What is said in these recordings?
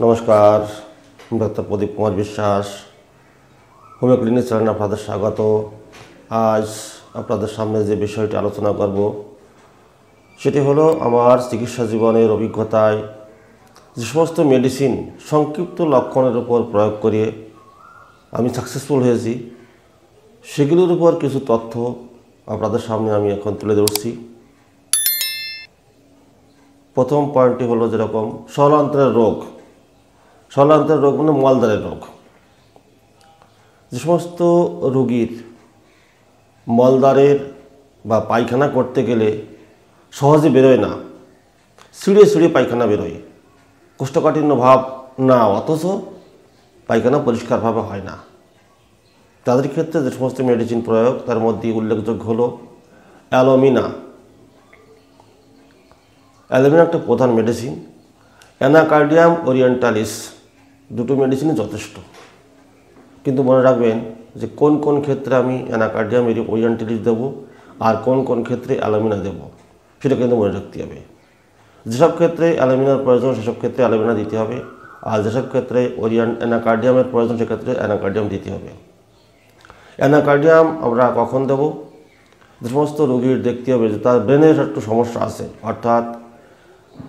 নমস্কার, ডাক্তার প্রদীপ Kumar Biswas, homeo clinic চ্যানেলে আপনাদের স্বাগত। আজ আপনাদের সামনে যে বিষয়টি আলোচনা করব সেটি হলো আমার চিকিৎসা জীবনের অভিজ্ঞতায় যে সমস্ত মেডিসিন সংক্ষিপ্ত লক্ষণের উপর প্রয়োগ করে আমি সাকসেসফুল হয়েছি সেগুলোর উপর কিছু তথ্য আপনাদের সামনে আমি এখন তুলে ধরছি। প্রথম পয়েন্টটি হলো যেরকম স্থলান্তরের রোগ মানে মলদ্বারের রোগ। যে সমস্ত রোগীর মলদ্বারের বা পায়খানা করতে গেলে সহজে বেরোয় না, ছিঁড়ে পায়খানা বেরোয়, কোষ্ঠকাঠিন্য ভাব না, অথচ পায়খানা পরিষ্কারভাবে হয় না, তাদের ক্ষেত্রে যে সমস্ত মেডিসিন প্রয়োগ তার মধ্যে উল্লেখযোগ্য হলো অ্যালোমিনা একটা প্রধান মেডিসিন, অ্যানাকার্ডিয়াম ওরিয়েন্টালিস, দুটো মেডিসিনই যথেষ্ট। কিন্তু মনে রাখবেন যে কোন কোন ক্ষেত্রে আমি অ্যানাকার্ডিয়াম ওরিয়েন্টালিস দেবো আর কোন কোন ক্ষেত্রে অ্যালোমিনা দেবো সেটা কিন্তু মনে রাখতে হবে। যেসব ক্ষেত্রে অ্যালোমিনার প্রয়োজন সেসব ক্ষেত্রে অ্যালোমিনা দিতে হবে, আর যেসব ক্ষেত্রে অ্যানাকার্ডিয়ামের প্রয়োজন সেক্ষেত্রে অ্যানাকার্ডিয়াম দিতে হবে। অ্যানাকার্ডিয়াম আমরা কখন দেব? যে সমস্ত রোগীর দেখতে হবে যে তার ব্রেনের একটু সমস্যা আছে, অর্থাৎ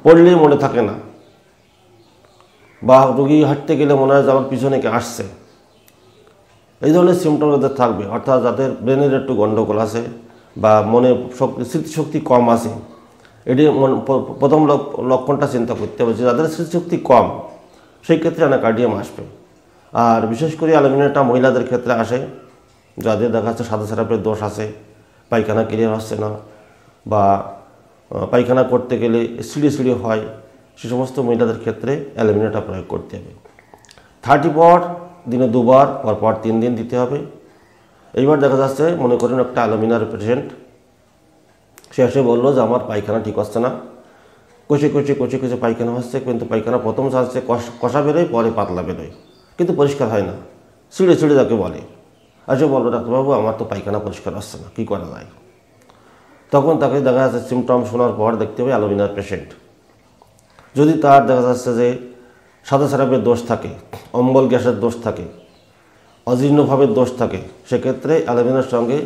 পড়লেই মনে থাকে না, বা রোগী হাঁটতে গেলে মনে হয় যে আমার পিছনে কে আসছে, এই ধরনের সিমটম যাদের থাকবে, অর্থাৎ যাদের ব্রেনের একটু গণ্ডগোল আছে বা মনে স্মৃতিশক্তি কম আছে, এটি প্রথম লক্ষণটা চিন্তা করতে হবে যে যাদের স্মৃতিশক্তি কম সেই ক্ষেত্রে অ্যানাকার্ডিয়াম আসবে। আর বিশেষ করে অ্যালোমিনাটা মহিলাদের ক্ষেত্রে আসে, যাদের দেখা যাচ্ছে সাদা স্রাবের দোষ আছে, পায়খানা ক্লিয়ার হচ্ছে না বা পায়খানা করতে গেলে সিঁড়ি হয়, সে সমস্ত মহিলাদের ক্ষেত্রে অ্যালোমিনাটা প্রয়োগ করতে হবে। 30 পর দিনে 2 বার, পরপর 3 দিন দিতে হবে। এইবার দেখা যাচ্ছে মনে করেন একটা অ্যালোমিনার পেশেন্ট, সে এসে বললো যে আমার পায়খানা ঠিক হচ্ছে না, কচে পায়খানা হচ্ছে, কিন্তু পায়খানা প্রথম হচ্ছে কষা বেরোয়, পরে পাতলা বেরোয়, কিন্তু পরিষ্কার হয় না, ছিঁড়ে যাকে বলে। আর সে বললো ডাক্তারবাবু আমার তো পায়খানা পরিষ্কার হচ্ছে না, কী করা যায়? তখন তাকে দেখা যাচ্ছে সিমটম শোনার পর দেখতে হবে অ্যালোমিনার পেশেন্ট। যদি তার দেখা যাচ্ছে যে সাদা স্রাবের দোষ থাকে, অম্বল গ্যাসের দোষ থাকে, অজীর্ণভাবের দোষ থাকে, সেক্ষেত্রে অ্যালোমিনার সঙ্গে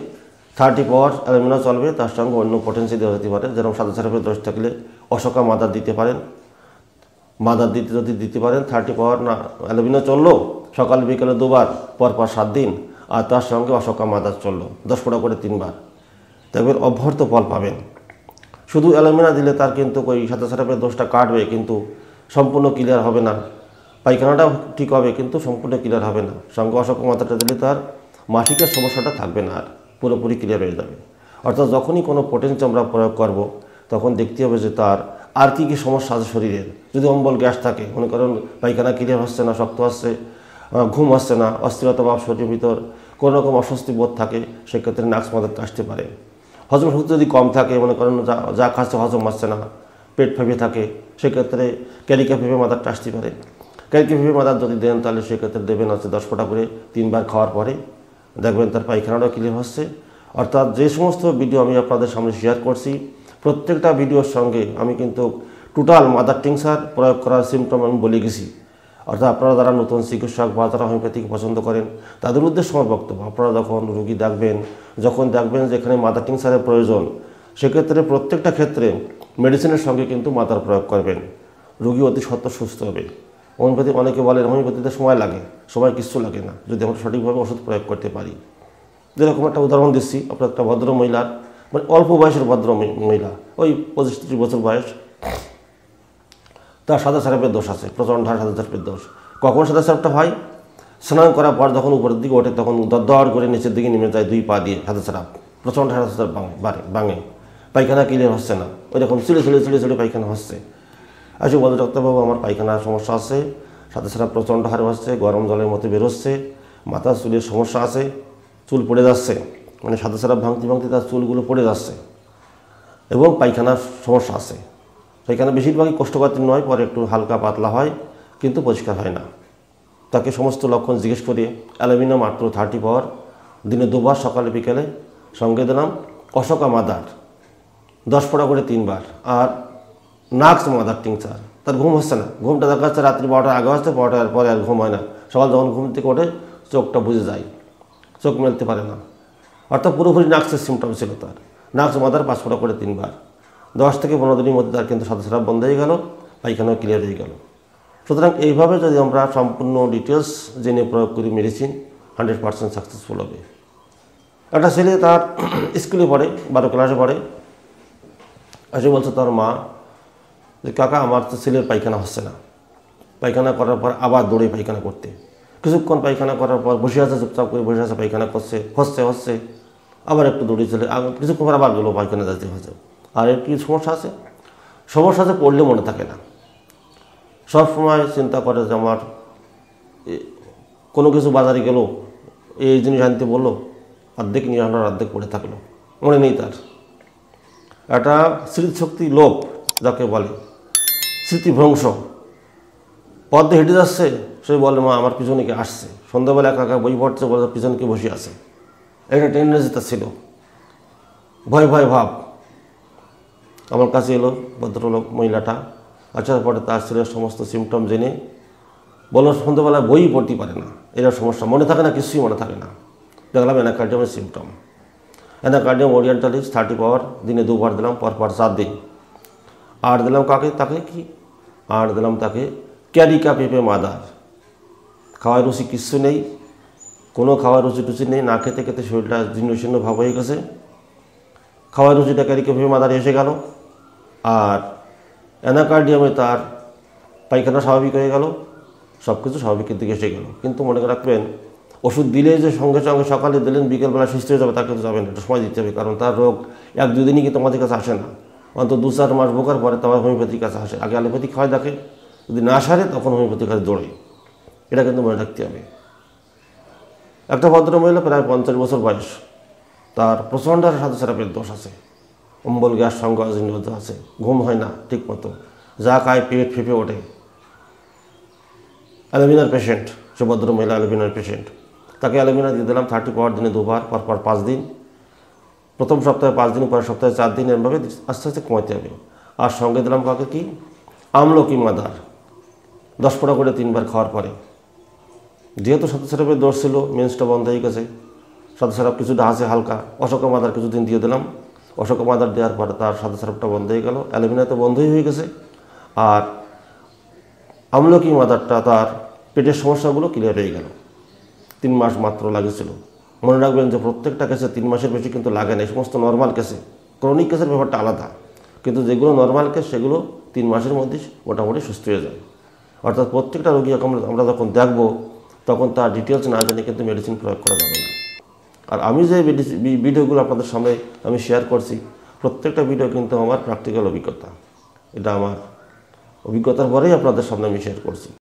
30 পর অ্যালোমিনা চলবে, তার সঙ্গে অন্য পটেন্সি দেওয়া যেতে পারে। যেরকম সাদা স্রাবের দোষ থাকলে অশোকা মাদার দিতে পারেন, যদি দিতে পারেন 30 পর না অ্যালোমিনা চললো, সকাল বিকেলে 2 বার, পরপর 7 দিন, আর তার সঙ্গে অশোকা মাদার চললো 10 ফোঁটা করে 3 বার, দেখবেন অভ্যর্থ ফল পাবেন। শুধু অ্যালোমিনা দিলে তার কিন্তু ওই সাদা স্রাবের দোষটা কাটবে, কিন্তু সম্পূর্ণ ক্লিয়ার হবে না। পায়খানাটাও ঠিক হবে কিন্তু সম্পূর্ণ ক্লিয়ার হবে না। সঙ্গে অশোকা মাদারটা দিলে তার মাসিকের সমস্যাটা থাকবে না, আর পুরোপুরি ক্লিয়ার হয়ে যাবে। অর্থাৎ যখনই কোনো পোটেন্সি আমরা প্রয়োগ করব তখন দেখতে হবে যে তার আর কী কী সমস্যা আছে শরীরের। যদি অম্বল গ্যাস থাকে, মনে করেন পায়খানা ক্লিয়ার হচ্ছে না, শক্ত হচ্ছে, ঘুম হচ্ছে না, অস্থিরতা ভাব শরীরের ভিতর কোনো রকম অস্বস্তি বোধ থাকে, সেক্ষেত্রে নাক্স মাদারটা আসতে পারে। হজম শক্তি যদি কম থাকে, মনে করেন যা খাচ্ছে হজম হচ্ছে না, পেট ফেঁপে থাকে, সেক্ষেত্রে ক্যারিকা ফেঁপে মাদারটা আসতে পারে। ক্যারিকা ফেঁপে মাদার যদি দেন তাহলে সেক্ষেত্রে দেবেন হচ্ছে 10 ফোঁটা করে 3 বার খাওয়ার পরে, দেখবেন তার পায়খানাটাও ক্লিয়ার হচ্ছে। অর্থাৎ যে সমস্ত ভিডিও আমি আপনাদের সামনে শেয়ার করছি, প্রত্যেকটা ভিডিওর সঙ্গে আমি কিন্তু টোটাল মাদার টিংচার প্রয়োগ করার সিমটম আমি বলে গেছি। অর্থাৎ আপনারা যারা নতুন চিকিৎসক বা যারা হোমিওপ্যাথিক পছন্দ করেন তাদের উদ্দেশ্যে আমার বক্তব্য, আপনারা যখন রোগী যখন দেখবেন যে এখানে মাদার টিংচারের প্রয়োজন, সেক্ষেত্রে প্রত্যেকটা ক্ষেত্রে মেডিসিনের সঙ্গে কিন্তু মাদার প্রয়োগ করবেন, রোগী অতি সত্বর সুস্থ হবে। হোমিওপ্যাথি অনেকে বলেন হোমিওপ্যাথিতে সময় লাগে, সময় কিছু লাগে না যদি আমরা সঠিকভাবে ওষুধ প্রয়োগ করতে পারি। যেরকম একটা উদাহরণ দিচ্ছি, আপনার একটা ভদ্র মহিলার, মানে অল্প বয়সের ভদ্র মহিলা, ওই 25-30 বছর বয়স, তার সাদা স্রাবের দোষ আছে, প্রচণ্ড সাদা স্রাবের দোষ। কখন সাদা স্রাবটা হয়? স্নান করার পর যখন উপরের দিকে ওঠে তখন দর করে নিচের দিকে নেমে যায় 2 পা দিয়ে সাদা স্রাব, প্রচণ্ড সাদা স্রাব ভাঙে, পায়খানা ক্লিয়ার হচ্ছে না, ওই রকম ছিঁড়ে পায়খানা হচ্ছে। আসলে বলে ডাক্তারবাবু আমার পায়খানার সমস্যা আছে, সাদা স্রাব প্রচণ্ড হারে হচ্ছে, গরম জলের মতো বেরোচ্ছে, মাথার চুলের সমস্যা আছে, চুল পড়ে যাচ্ছে, মানে সাদা স্রাব ভাঙতে তার চুলগুলো পড়ে যাচ্ছে, এবং পায়খানার সমস্যা আছে। পায়খানা বেশিরভাগই কোষ্ঠকাঠিন্য নয়, পরে একটু হালকা পাতলা হয়, কিন্তু পরিষ্কার হয় না। তাকে সমস্ত লক্ষণ জিজ্ঞেস করে অ্যালোমিনা মাত্র 30 পর দিনে 2 বার, সকালে বিকেলে, সঙ্গে দিলাম অশোকা মাদার 10 ফোঁটা করে 3 বার, আর নাক্স মাদার টিংচার তার ঘুম হচ্ছে না, ঘুমটা দেখা যাচ্ছে রাত্রি 12টার আগে হচ্ছে, 12টার পরে আর ঘুম হয় না, সকাল যখন ঘুম থেকে ওঠে চোখটা বুঝে যায়, চোখ মেলতে পারে না, অর্থাৎ পুরোপুরি নাক্সের সিমটম ছিল তার। নাক্স মাথার পাঁচফোঁটা করে 3 বার, 10 থেকে 15 দিনের মধ্যে তার কিন্তু সাদাস্রাব বন্ধ হয়ে গেল, পায়খানাও ক্লিয়ার হয়ে গেল। সুতরাং এইভাবে যদি আমরা সম্পূর্ণ ডিটেলস জেনে প্রয়োগ করি মেডিসিন 100% সাকসেসফুল হবে। একটা ছেলে তার স্কুলে পড়ে, 12 ক্লাসে পড়ে, এসে বলছে তার মা যে কাকা আমার তো ছেলের পায়খানা হচ্ছে না, পায়খানা করার পর আবার দৌড়ে পায়খানা করতে, কিছুক্ষণ পায়খানা করার পর বসে আছে, চুপচাপ করে বসে আছে, পায়খানা করছে, হচ্ছে, আবার একটু দৌড়ে চলে, কিছুক্ষণ পর আবার গেলো পায়খানা যাতে হয়েছে। আর এর কি সমস্যা আছে? সমস্যা আছে পড়লে মনে থাকে না, সব সময় চিন্তা করে যে আমার কোনো কিছু বাজারে গেল, এই জিনিস আনতে বললো, অর্ধেক নিয়ে আনার অর্ধেক পড়ে থাকলো, মনে নেই তার। একটা স্মৃতিশক্তি লোপ যাকে বলে, স্মৃতিভ্রংশ। পথে হেঁটে যাচ্ছে, সে বলে মা আমার পিছনে কে আসছে, সন্ধ্যাবেলা একা একা বই পড়ছে, বলে পিছনে কে বসে আছে, এটা টেন্ডেন্সি তার ছিল, ভয় ভাব। আমার কাছে এলো ভদ্রলোক মহিলাটা, আসার পরে তার ছেলের সমস্ত সিমটম জেনে বলো সন্ধ্যাবেলা বই পড়তে পারে না, এরা সমস্যা, মনে থাকে না, কিছুই মনে থাকে না। দেখলাম অ্যানাকার্ডিয়ামের সিমটম। অ্যানাকার্ডিয়াম ওরিয়েন্টালিস 30 পাওয়ার, দিনে 2 বার দিলাম, পর 4 দিন। আর দিলাম তাকে কি, আর দিলাম তাকে ক্যারিকা পেঁপে মাদার। খাওয়ার রুচি কিচ্ছু নেই, কোনো খাওয়ার রুচি নেই, না খেতে খেতে শরীরটা জীর্ণ ভাব হয়ে গেছে। খাওয়ার রুচিটা ক্যারিকা পেঁপে মাদার এসে গেল, আর অ্যানাকার্ডিয়ামে তার পায়খানা স্বাভাবিক হয়ে গেল, সব কিছু স্বাভাবিকের দিকে এসে গেল। কিন্তু মনে রাখবেন, ওষুধ দিলে যে সঙ্গে সঙ্গে সকালে দিলেন বিকেলবেলা সুস্থ হয়ে যাবে তা কিন্তু যাবে না, এটা সময় দিতে হবে। কারণ তার রোগ 1-2 দিনই কিন্তু আমাদের কাছে আসে না, অন্তত 2-4 মাস ভোগার পরে তোমার হোমিওপ্যাথির কাছে আসে। আগে অ্যালোপ্যাথিক খাওয়াই দেখে, যদি না সারে তখন হোমিওপ্যাথির কাছে দৌড়ে, এটা কিন্তু মনে রাখতে হবে। একটা ভদ্রমহিলা প্রায় 50 বছর বয়স, তার প্রচণ্ড সাদাস্রাবের দোষ আছে, অম্বল গ্যাস সংকোচন আছে, ঘুম হয় না ঠিক মতো, যা খায় পেট ফেঁপে ওঠে। অ্যালোমিনার পেশেন্ট, সে ভদ্রমহিলা অ্যালোমিনার পেশেন্ট। তাকে অ্যালোমিনা দিয়ে দিলাম 30 পাওয়ার, দিনে 2 বার, পর 5 দিন। প্রথম সপ্তাহে 5 দিন, পরের সপ্তাহে 4 দিন, এভাবে আস্তে আস্তে কমাতে হবে। আর সঙ্গে দিলাম কাকে কি, আমলকি মাদার 10 ফোঁটা করে 3 বার খাওয়ার পরে। যেহেতু সাদাস্রাবের দোষ ছিল, মেন্সটা বন্ধ হয়ে গেছে, সাদাস্রাব কিছুটা আছে হালকা, অশোকা মাদার কিছুদিন দিয়ে দিলাম। অশোকা মাদার দেওয়ার পরে তার সাদাস্রাবটা বন্ধ হয়ে গেল, অ্যালোমিনা তো বন্ধই হয়ে গেছে। আর আমলকি মাদারটা তার পেটের সমস্যাগুলো ক্লিয়ার হয়ে গেল। 3 মাস মাত্র লাগেছিল। মনে রাখবেন যে প্রত্যেকটা কেসে 3 মাসের বেশি কিন্তু লাগে না, এই সমস্ত নর্মাল কেসে। ক্রনিক কেসের ব্যাপারটা আলাদা, কিন্তু যেগুলো নর্মাল কেস সেগুলো 3 মাসের মধ্যে মোটামুটি সুস্থ হয়ে যায়। অর্থাৎ প্রত্যেকটা রোগী আমরা যখন দেখব তখন তার ডিটেলস না জানে কিন্তু মেডিসিন প্রয়োগ করা যাবে না। আর আমি যে ভিডিওগুলো আপনাদের সামনে আমি শেয়ার করছি, প্রত্যেকটা ভিডিও কিন্তু আমার প্র্যাকটিক্যাল অভিজ্ঞতা, এটা আমার অভিজ্ঞতার পরেই আপনাদের সামনে আমি শেয়ার করছি।